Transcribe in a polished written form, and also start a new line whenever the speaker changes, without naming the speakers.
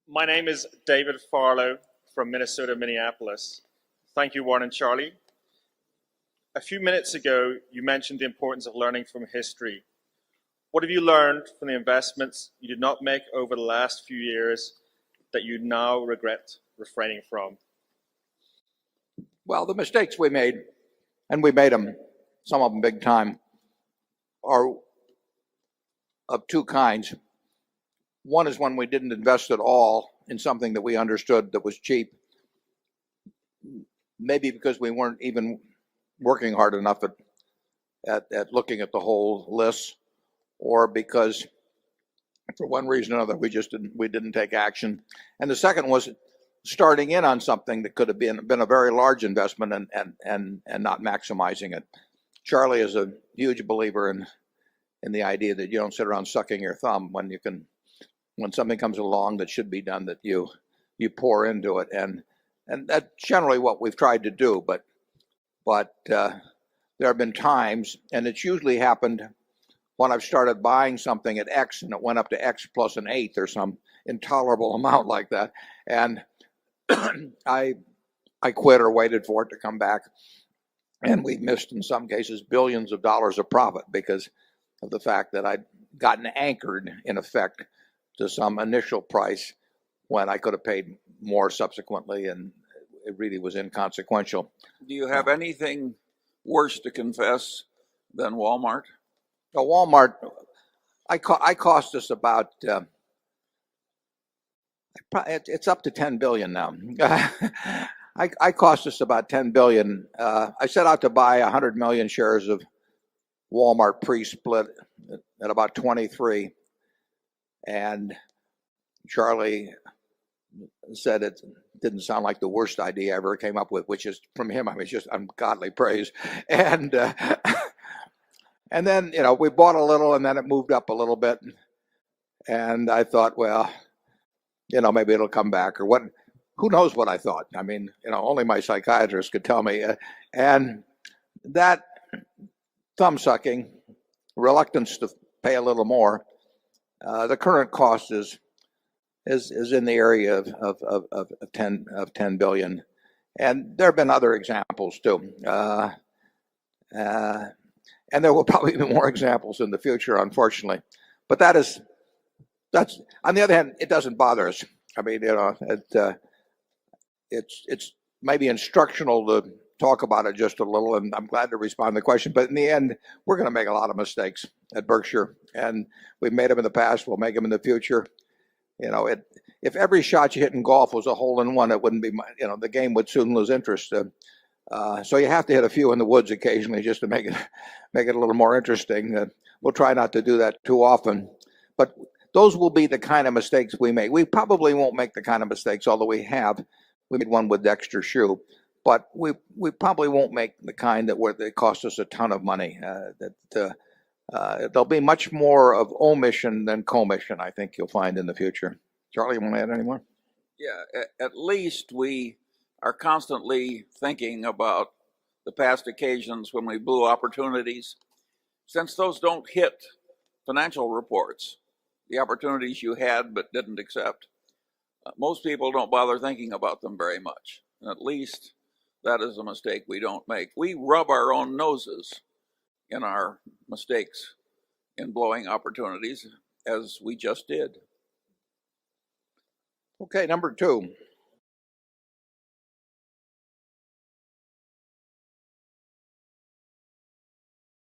My name is David Farlow from Minnesota, Minneapolis. Thank you, Warren and Charlie. A few minutes ago, you mentioned the importance of learning from history. What have you learned from the investments you did not make over the last few years that you now regret refraining from?
Well, the mistakes we made, and we made them, some of them big time, are of two kinds. One is when we didn't invest at all in something that we understood that was cheap, maybe because we weren't even working hard enough at looking at the whole list, or because for one reason or another we didn't take action. And the second was starting in on something that could have been a very large investment and not maximizing it. Charlie is a huge believer in the idea that you don't sit around sucking your thumb when something comes along that should be done, that you pour into it, and that's generally what we've tried to do. But there have been times, and it's usually happened when I've started buying something at X and it went up to X plus an eighth or some intolerable amount like that, and I quit or waited for it to come back, and we missed in some cases billions of dollars of profit because of the fact that I'd gotten anchored in effect to some initial price when I could have paid more subsequently, and it really was inconsequential.
Do you have anything worse to confess than Walmart?
Walmart, I cost us about it's up to 10 billion now. I cost us about 10 billion. I set out to buy 100 million shares of Walmart pre-split at about 23, and Charlie said it didn't sound like the worst idea I ever came up with, which is, from him, I mean, it's just ungodly praise. And then, we bought a little, and then it moved up a little bit, and I thought, well, maybe it'll come back, or what? Who knows what I thought? I mean, only my psychiatrist could tell me. And that thumb sucking, reluctance to pay a little more, the current cost is in the area of 10 billion, and there have been other examples too, and there will probably be more examples in the future, unfortunately. But that's on the other hand, it doesn't bother us. I mean, it's maybe instructional to talk about it just a little, and I'm glad to respond to the question. But in the end, we're going to make a lot of mistakes at Berkshire, and we've made them in the past. We'll make them in the future. If every shot you hit in golf was a hole-in-one, it wouldn't be. The game would soon lose interest. So you have to hit a few in the woods occasionally just to make it a little more interesting. We'll try not to do that too often, but those will be the kind of mistakes we make. We probably won't make the kind of mistakes, although we made one with Dexter Shoe, but we probably won't make the kind where they cost us a ton of money. There'll be much more of omission than commission, I think you'll find in the future. Charlie, you want to add any more?
Yeah, at least we are constantly thinking about the past occasions when we blew opportunities. Since those don't hit financial reports, the opportunities you had but didn't accept, most people don't bother thinking about them very much. And at least that is a mistake we don't make. We rub our own noses in our mistakes in blowing opportunities, as we just did.
Okay, number two.